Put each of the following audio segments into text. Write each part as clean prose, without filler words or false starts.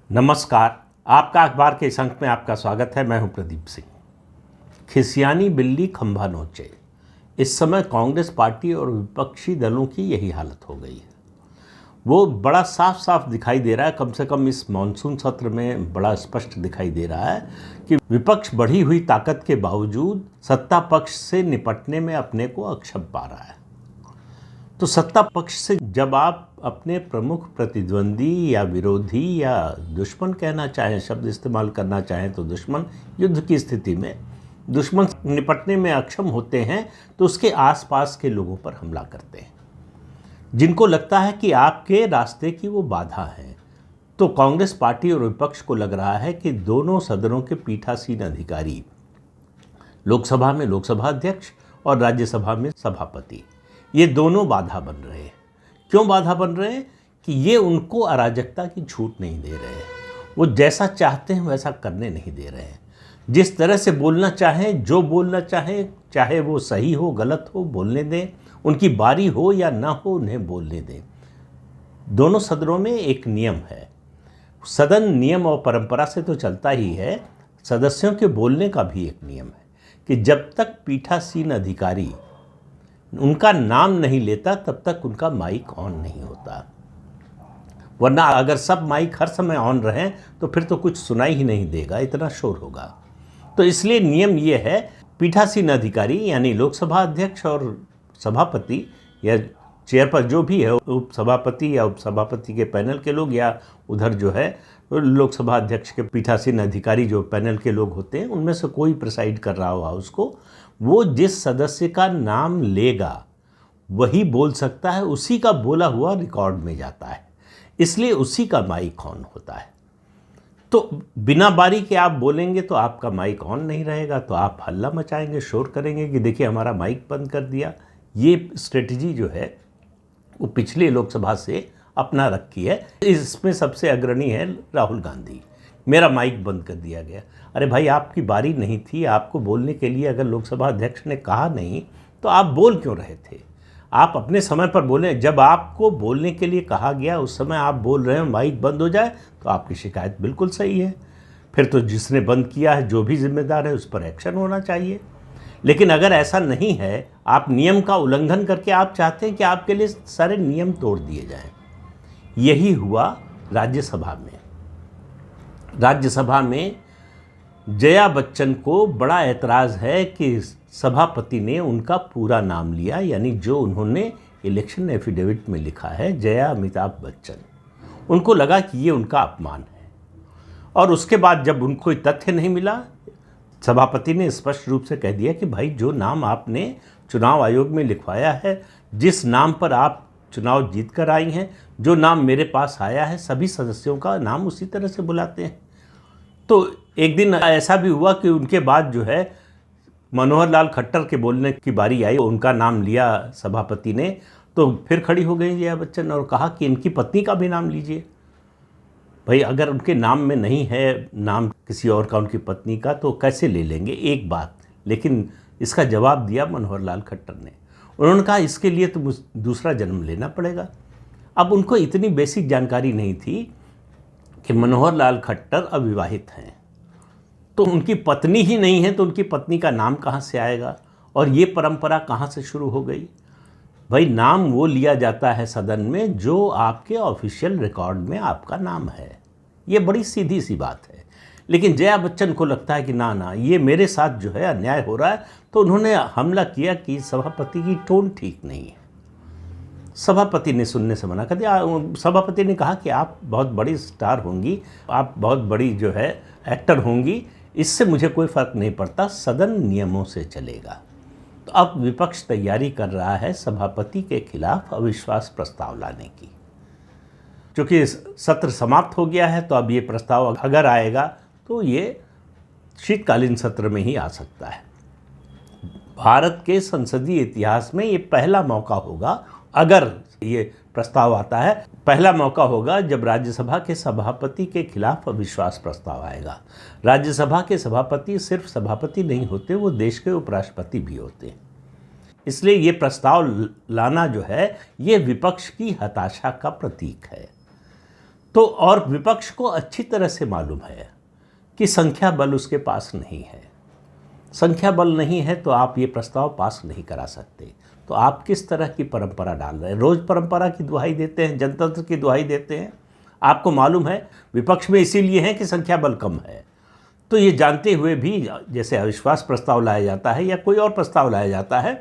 नमस्कार। आपका अखबार के इस अंक में आपका स्वागत है। मैं हूं प्रदीप सिंह। खिसियानी बिल्ली खंभा नोचे। इस समय कांग्रेस पार्टी और विपक्षी दलों की यही हालत हो गई है। वो बड़ा साफ साफ दिखाई दे रहा है, कम से कम इस मानसून सत्र में बड़ा स्पष्ट दिखाई दे रहा है कि विपक्ष बढ़ी हुई ताकत के बावजूद सत्ता पक्ष से निपटने में अपने को अक्षम पा रहा है। तो सत्ता पक्ष से जब आप अपने प्रमुख प्रतिद्वंदी या विरोधी या दुश्मन कहना चाहें, शब्द इस्तेमाल करना चाहें तो दुश्मन, युद्ध की स्थिति में दुश्मन निपटने में अक्षम होते हैं तो उसके आसपास के लोगों पर हमला करते हैं, जिनको लगता है कि आपके रास्ते की वो बाधा है। तो कांग्रेस पार्टी और विपक्ष को लग रहा है कि दोनों सदनों के पीठासीन अधिकारी, लोकसभा में लोकसभा अध्यक्ष और राज्यसभा में सभापति, ये दोनों बाधा बन रहे हैं। क्यों बाधा बन रहे हैं? कि ये उनको अराजकता की छूट नहीं दे रहे हैं। वो जैसा चाहते हैं वैसा करने नहीं दे रहे हैं। जिस तरह से बोलना चाहें, जो बोलना चाहें, चाहे वो सही हो गलत हो, बोलने दें। उनकी बारी हो या ना हो, उन्हें बोलने दें। दोनों सदनों में एक नियम है। सदन नियम और परंपरा से तो चलता ही है, सदस्यों के बोलने का भी एक नियम है कि जब तक पीठासीन अधिकारी उनका नाम नहीं लेता तब तक उनका माइक ऑन नहीं होता। वरना अगर सब माइक हर समय ऑन रहें तो फिर तो कुछ सुनाई ही नहीं देगा, इतना शोर होगा। तो इसलिए नियम ये है, पीठासीन अधिकारी यानी लोकसभा अध्यक्ष और सभापति या चेयर पर जो भी है, उपसभापति या उपसभापति के पैनल के लोग, या उधर जो है लोकसभा अध्यक्ष के पीठासीन अधिकारी जो पैनल के लोग होते हैं, उनमें से कोई प्रिसाइड कर रहा हो उसको, वो जिस सदस्य का नाम लेगा वही बोल सकता है, उसी का बोला हुआ रिकॉर्ड में जाता है, इसलिए उसी का माइक ऑन होता है। तो बिना बारी के आप बोलेंगे तो आपका माइक ऑन नहीं रहेगा, तो आप हल्ला मचाएंगे, शोर करेंगे कि देखिए हमारा माइक बंद कर दिया। ये स्ट्रेटजी जो है वो पिछले लोकसभा से अपना रखी है। इसमें सबसे अग्रणी है राहुल गांधी। मेरा माइक बंद कर दिया गया। अरे भाई, आपकी बारी नहीं थी, आपको बोलने के लिए अगर लोकसभा अध्यक्ष ने कहा नहीं तो आप बोल क्यों रहे थे? आप अपने समय पर बोलें। जब आपको बोलने के लिए कहा गया उस समय आप बोल रहे हैं, माइक बंद हो जाए तो आपकी शिकायत बिल्कुल सही है। फिर तो जिसने बंद किया है, जो भी जिम्मेदार है, उस पर एक्शन होना चाहिए। लेकिन अगर ऐसा नहीं है, आप नियम का उल्लंघन करके आप चाहते हैं कि आपके लिए सारे नियम तोड़ दिए जाएं। यही हुआ राज्यसभा में। राज्यसभा में जया बच्चन को बड़ा ऐतराज़ है कि सभापति ने उनका पूरा नाम लिया, यानी जो उन्होंने इलेक्शन एफिडेविट में लिखा है, जया अमिताभ बच्चन। उनको लगा कि ये उनका अपमान है। और उसके बाद जब उनको कोई तथ्य नहीं मिला, सभापति ने स्पष्ट रूप से कह दिया कि भाई, जो नाम आपने चुनाव आयोग में लिखवाया है, जिस नाम पर आप चुनाव जीत कर आई हैं, जो नाम मेरे पास आया है, सभी सदस्यों का नाम उसी तरह से बुलाते हैं। तो एक दिन ऐसा भी हुआ कि उनके बाद जो है मनोहर लाल खट्टर के बोलने की बारी आई, उनका नाम लिया सभापति ने, तो फिर खड़ी हो गई जया बच्चन और कहा कि इनकी पत्नी का भी नाम लीजिए। भाई, अगर उनके नाम में नहीं है नाम किसी और का, उनकी पत्नी का, तो कैसे ले लेंगे? एक बात। लेकिन इसका जवाब दिया मनोहर लाल खट्टर ने। उन्होंने कहा इसके लिए तो दूसरा जन्म लेना पड़ेगा। अब उनको इतनी बेसिक जानकारी नहीं थी कि मनोहर लाल खट्टर अविवाहित हैं, तो उनकी पत्नी ही नहीं है तो उनकी पत्नी का नाम कहाँ से आएगा और ये परंपरा कहाँ से शुरू हो गई? भाई, नाम वो लिया जाता है सदन में जो आपके ऑफिशियल रिकॉर्ड में आपका नाम है। ये बड़ी सीधी सी बात है। लेकिन जया बच्चन को लगता है कि ना, ये मेरे साथ जो है अन्याय हो रहा है, तो उन्होंने हमला किया कि सभापति की टोन ठीक नहीं है। सभापति ने सुनने से मना कर दिया। सभापति ने कहा कि आप बहुत बड़ी स्टार होंगी, आप बहुत बड़ी जो है एक्टर होंगी, इससे मुझे कोई फ़र्क नहीं पड़ता, सदन नियमों से चलेगा। तो अब विपक्ष तैयारी कर रहा है सभापति के खिलाफ अविश्वास प्रस्ताव लाने की। क्योंकि सत्र समाप्त हो गया है, तो अब ये प्रस्ताव अगर आएगा तो ये शीतकालीन सत्र में ही आ सकता है। भारत के संसदीय इतिहास में ये पहला मौका होगा, अगर ये प्रस्ताव आता है, पहला मौका होगा जब राज्यसभा के सभापति के खिलाफ अविश्वास प्रस्ताव आएगा। राज्यसभा के सभापति सिर्फ सभापति नहीं होते, वो देश के उपराष्ट्रपति भी होते हैं। इसलिए ये प्रस्ताव लाना जो है, ये विपक्ष की हताशा का प्रतीक है। तो और विपक्ष को अच्छी तरह से मालूम है कि संख्या बल उसके पास नहीं है। संख्या बल नहीं है तो आप ये प्रस्ताव पास नहीं करा सकते। तो आप किस तरह की परंपरा डाल रहे हैं? रोज़ परंपरा की दुहाई देते हैं, जनतंत्र की दुहाई देते हैं। आपको मालूम है विपक्ष में इसीलिए है कि संख्या बल कम है। तो ये जानते हुए भी जैसे अविश्वास प्रस्ताव लाया जाता है या कोई और प्रस्ताव लाया जाता है,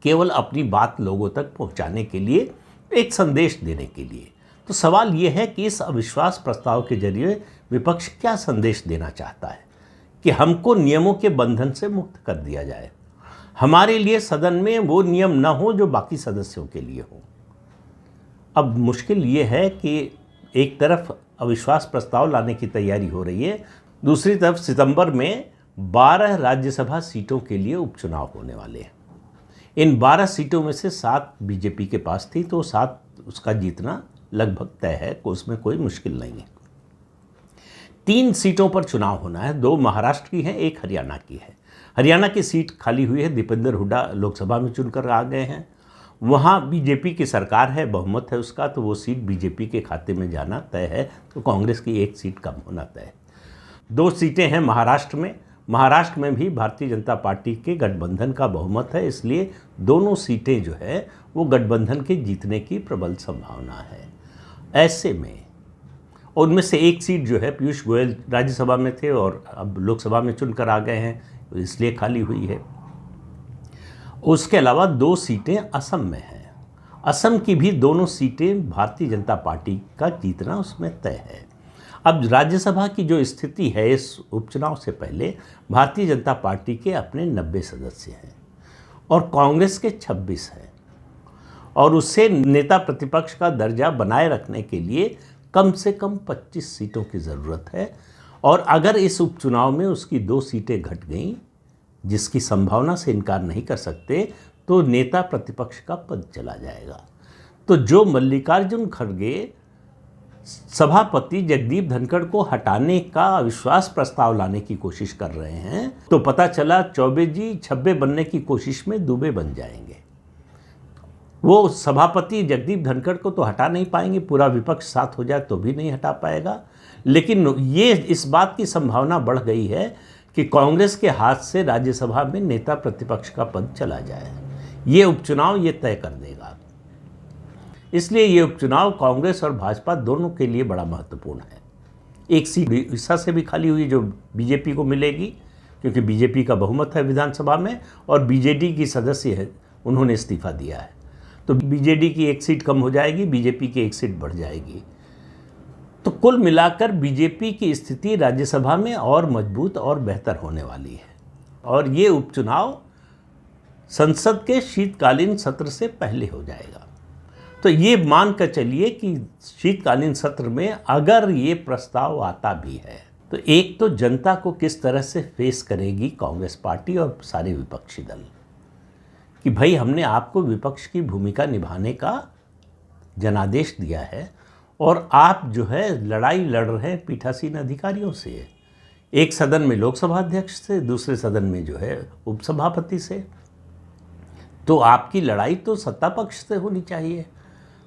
केवल अपनी बात लोगों तक पहुंचाने के लिए, एक संदेश देने के लिए। तो सवाल ये है कि इस अविश्वास प्रस्ताव के जरिए विपक्ष क्या संदेश देना चाहता है कि हमको नियमों के बंधन से मुक्त कर दिया जाए, हमारे लिए सदन में वो नियम न हो जो बाकी सदस्यों के लिए हो। अब मुश्किल ये है कि एक तरफ अविश्वास प्रस्ताव लाने की तैयारी हो रही है, दूसरी तरफ सितंबर में 12 राज्यसभा सीटों के लिए उपचुनाव होने वाले हैं। इन 12 सीटों में से 7 बीजेपी के पास थी, तो 7 उसका जीतना लगभग तय है, उसमें कोई मुश्किल नहीं है। 3 सीटों पर चुनाव होना है, 2 महाराष्ट्र की हैं, 1 हरियाणा की है। हरियाणा की सीट खाली हुई है, दीपेंद्र हुड्डा लोकसभा में चुनकर आ गए हैं। वहाँ बीजेपी की सरकार है, बहुमत है उसका, तो वो सीट बीजेपी के खाते में जाना तय है। तो कांग्रेस की 1 सीट कम होना तय है। 2 सीटें हैं महाराष्ट्र में। महाराष्ट्र में भी भारतीय जनता पार्टी के गठबंधन का बहुमत है, इसलिए दोनों सीटें जो है वो गठबंधन के जीतने की प्रबल संभावना है। ऐसे में उनमें से 1 सीट जो है, पीयूष गोयल राज्यसभा में थे और अब लोकसभा में चुनकर आ गए हैं, इसलिए खाली हुई है। उसके अलावा 2 सीटें असम में हैं। असम की भी दोनों सीटें भारतीय जनता पार्टी का जीतना उसमें तय है। अब राज्यसभा की जो स्थिति है इस उपचुनाव से पहले, भारतीय जनता पार्टी के अपने 90 सदस्य हैं और कांग्रेस के 26 हैं, और उससे नेता प्रतिपक्ष का दर्जा बनाए रखने के लिए कम से कम 25 सीटों की ज़रूरत है। और अगर इस उपचुनाव में उसकी 2 सीटें घट गईं, जिसकी संभावना से इनकार नहीं कर सकते, तो नेता प्रतिपक्ष का पद चला जाएगा। तो जो मल्लिकार्जुन खड़गे सभापति जगदीप धनखड़ को हटाने का अविश्वास प्रस्ताव लाने की कोशिश कर रहे हैं, तो पता चला चौबे जी छब्बे बनने की कोशिश में दुबे बन जाएंगे। वो सभापति जगदीप धनखड़ को तो हटा नहीं पाएंगे, पूरा विपक्ष साथ हो जाए तो भी नहीं हटा पाएगा। लेकिन ये इस बात की संभावना बढ़ गई है कि कांग्रेस के हाथ से राज्यसभा में नेता प्रतिपक्ष का पद चला जाए। ये उपचुनाव ये तय कर देगा। इसलिए ये उपचुनाव कांग्रेस और भाजपा दोनों के लिए बड़ा महत्वपूर्ण है। 1 सीट उड़ीसा से भी खाली हुई जो बीजेपी को मिलेगी, क्योंकि बीजेपी का बहुमत है विधानसभा में, और बीजेडी की सदस्य है, उन्होंने इस्तीफा दिया है। तो बीजेडी की 1 सीट कम हो जाएगी, बीजेपी की 1 सीट बढ़ जाएगी। तो कुल मिलाकर बीजेपी की स्थिति राज्यसभा में और मजबूत और बेहतर होने वाली है। और ये उपचुनाव संसद के शीतकालीन सत्र से पहले हो जाएगा। तो ये मान कर चलिए कि शीतकालीन सत्र में अगर ये प्रस्ताव आता भी है, तो एक तो जनता को किस तरह से फेस करेगी कांग्रेस पार्टी और सारे विपक्षी दल, कि भाई हमने आपको विपक्ष की भूमिका निभाने का जनादेश दिया है और आप जो है लड़ाई लड़ रहे हैं पीठासीन अधिकारियों से, एक सदन में लोकसभा अध्यक्ष से, दूसरे सदन में जो है उपसभापति से। तो आपकी लड़ाई तो सत्ता पक्ष से होनी चाहिए।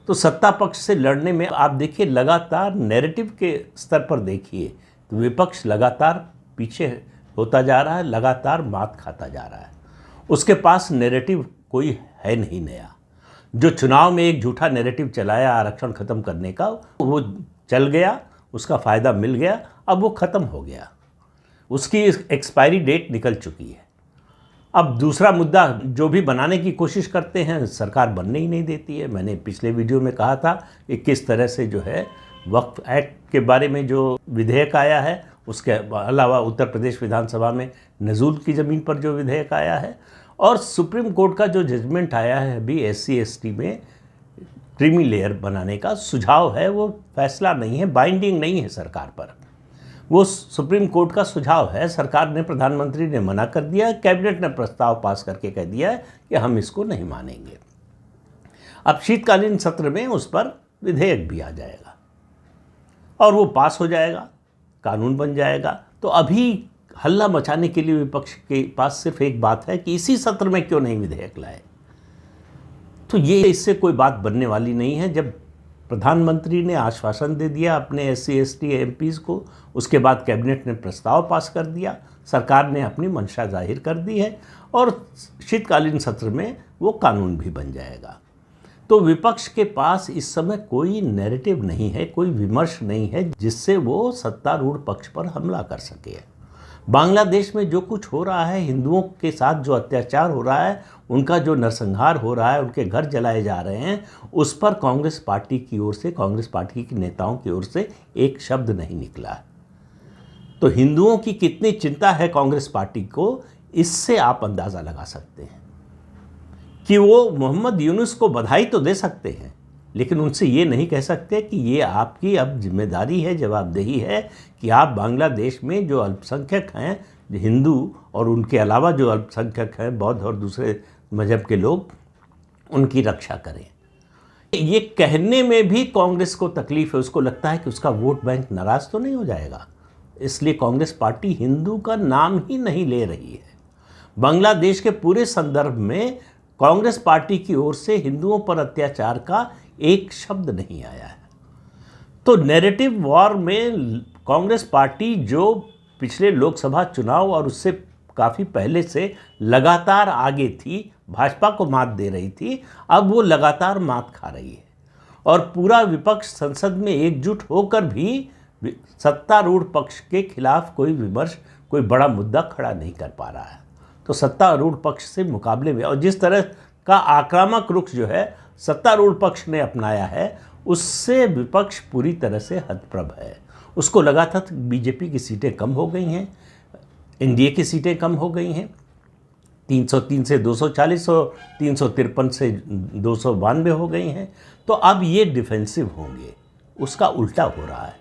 तो सत्ता पक्ष से लड़ने में आप देखिए, लगातार नैरेटिव के स्तर पर देखिए तो विपक्ष लगातार पीछे होता जा रहा है, लगातार मात खाता जा रहा है। उसके पास नैरेटिव कोई है नहीं नया। जो चुनाव में एक झूठा नैरेटिव चलाया आरक्षण खत्म करने का, वो चल गया, उसका फ़ायदा मिल गया, अब वो ख़त्म हो गया, उसकी एक्सपायरी डेट निकल चुकी है। अब दूसरा मुद्दा जो भी बनाने की कोशिश करते हैं, सरकार बनने ही नहीं देती है। मैंने पिछले वीडियो में कहा था कि किस तरह से जो है वक्फ एक्ट के बारे में जो विधेयक आया है, उसके अलावा उत्तर प्रदेश विधानसभा में नजूल की ज़मीन पर जो विधेयक आया है, और सुप्रीम कोर्ट का जो जजमेंट आया है अभी SC/ST में क्रीमी लेयर बनाने का सुझाव है, वो फैसला नहीं है, बाइंडिंग नहीं है सरकार पर। वो सुप्रीम कोर्ट का सुझाव है, सरकार ने, प्रधानमंत्री ने मना कर दिया, कैबिनेट ने प्रस्ताव पास करके कह दिया है कि हम इसको नहीं मानेंगे। अब शीतकालीन सत्र में उस पर विधेयक भी आ जाएगा और वो पास हो जाएगा, कानून बन जाएगा। तो अभी हल्ला मचाने के लिए विपक्ष के पास सिर्फ एक बात है कि इसी सत्र में क्यों नहीं विधेयक लाए। तो ये इससे कोई बात बनने वाली नहीं है। जब प्रधानमंत्री ने आश्वासन दे दिया अपने SC ST MPs को, उसके बाद कैबिनेट ने प्रस्ताव पास कर दिया, सरकार ने अपनी मंशा जाहिर कर दी है और शीतकालीन सत्र में वो कानून भी बन जाएगा। तो विपक्ष के पास इस समय कोई नैरेटिव नहीं है, कोई विमर्श नहीं है जिससे वो सत्तारूढ़ पक्ष पर हमला कर सके। बांग्लादेश में जो कुछ हो रहा है, हिंदुओं के साथ जो अत्याचार हो रहा है, उनका जो नरसंहार हो रहा है, उनके घर जलाए जा रहे हैं, उस पर कांग्रेस पार्टी की ओर से, कांग्रेस पार्टी के नेताओं की ओर से एक शब्द नहीं निकला। तो हिंदुओं की कितनी चिंता है कांग्रेस पार्टी को, इससे आप अंदाज़ा लगा सकते हैं कि वो मोहम्मद यूनुस को बधाई तो दे सकते हैं, लेकिन उनसे ये नहीं कह सकते कि ये आपकी अब जिम्मेदारी है, जवाबदेही है कि आप बांग्लादेश में जो अल्पसंख्यक हैं हिंदू और उनके अलावा जो अल्पसंख्यक हैं बौद्ध और दूसरे मजहब के लोग, उनकी रक्षा करें। ये कहने में भी कांग्रेस को तकलीफ है, उसको लगता है कि उसका वोट बैंक नाराज़ तो नहीं हो जाएगा, इसलिए कांग्रेस पार्टी हिंदू का नाम ही नहीं ले रही है। बांग्लादेश के पूरे संदर्भ में कांग्रेस पार्टी की ओर से हिंदुओं पर अत्याचार का एक शब्द नहीं आया है। तो नैरेटिव वॉर में कांग्रेस पार्टी जो पिछले लोकसभा चुनाव और उससे काफ़ी पहले से लगातार आगे थी, भाजपा को मात दे रही थी, अब वो लगातार मात खा रही है और पूरा विपक्ष संसद में एकजुट होकर भी सत्तारूढ़ पक्ष के खिलाफ कोई विमर्श, कोई बड़ा मुद्दा खड़ा नहीं कर पा रहा है। तो सत्तारूढ़ पक्ष से मुकाबले में और जिस तरह का आक्रामक रुख जो है सत्तारूढ़ पक्ष ने अपनाया है, उससे विपक्ष पूरी तरह से हतप्रभ है। उसको लगा था बीजेपी की सीटें कम हो गई हैं, एनडीए की सीटें कम हो गई हैं, 303 से 240 और 353 से 292 हो गई हैं, तो अब ये डिफेंसिव होंगे। उसका उल्टा हो रहा है।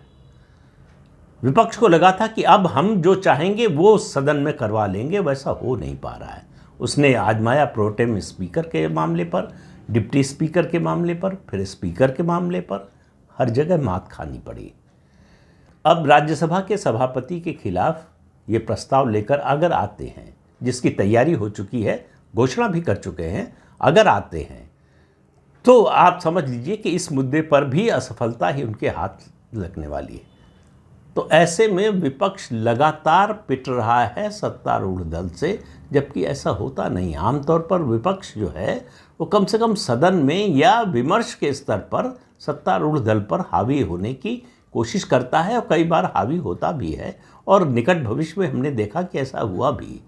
विपक्ष को लगा था कि अब हम जो चाहेंगे वो सदन में करवा लेंगे, वैसा हो नहीं पा रहा है। उसने आजमाया प्रोटेम स्पीकर के मामले पर, डिप्टी स्पीकर के मामले पर, फिर स्पीकर के मामले पर, हर जगह मात खानी पड़ी। अब राज्यसभा के सभापति के खिलाफ ये प्रस्ताव लेकर अगर आते हैं, जिसकी तैयारी हो चुकी है, घोषणा भी कर चुके हैं, अगर आते हैं तो आप समझ लीजिए कि इस मुद्दे पर भी असफलता ही उनके हाथ लगने वाली है। तो ऐसे में विपक्ष लगातार पिट रहा है सत्तारूढ़ दल से, जबकि ऐसा होता नहीं। आमतौर पर विपक्ष जो है वो कम से कम सदन में या विमर्श के स्तर पर सत्तारूढ़ दल पर हावी होने की कोशिश करता है और कई बार हावी होता भी है और निकट भविष्य में हमने देखा कि ऐसा हुआ भी।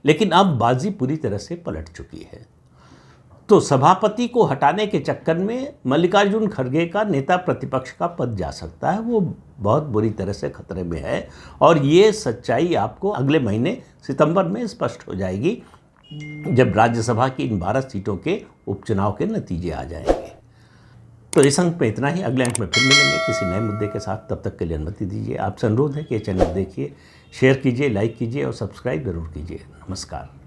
लेकिन अब बाजी पूरी तरह से पलट चुकी है। तो सभापति को हटाने के चक्कर में मल्लिकार्जुन खड़गे का नेता प्रतिपक्ष का पद जा सकता है, वो बहुत बुरी तरह से खतरे में है और ये सच्चाई आपको अगले महीने सितंबर में स्पष्ट हो जाएगी, जब राज्यसभा की इन 12 सीटों के उपचुनाव के नतीजे आ जाएंगे। तो इस अंक में इतना ही। अगले अंक में फिर मिलेंगे किसी नए मुद्दे के साथ। तब तक के लिए अनुमति दीजिए। आपसे अनुरोध है कि ये चैनल देखिए, शेयर कीजिए, लाइक कीजिए और सब्सक्राइब जरूर कीजिए। नमस्कार।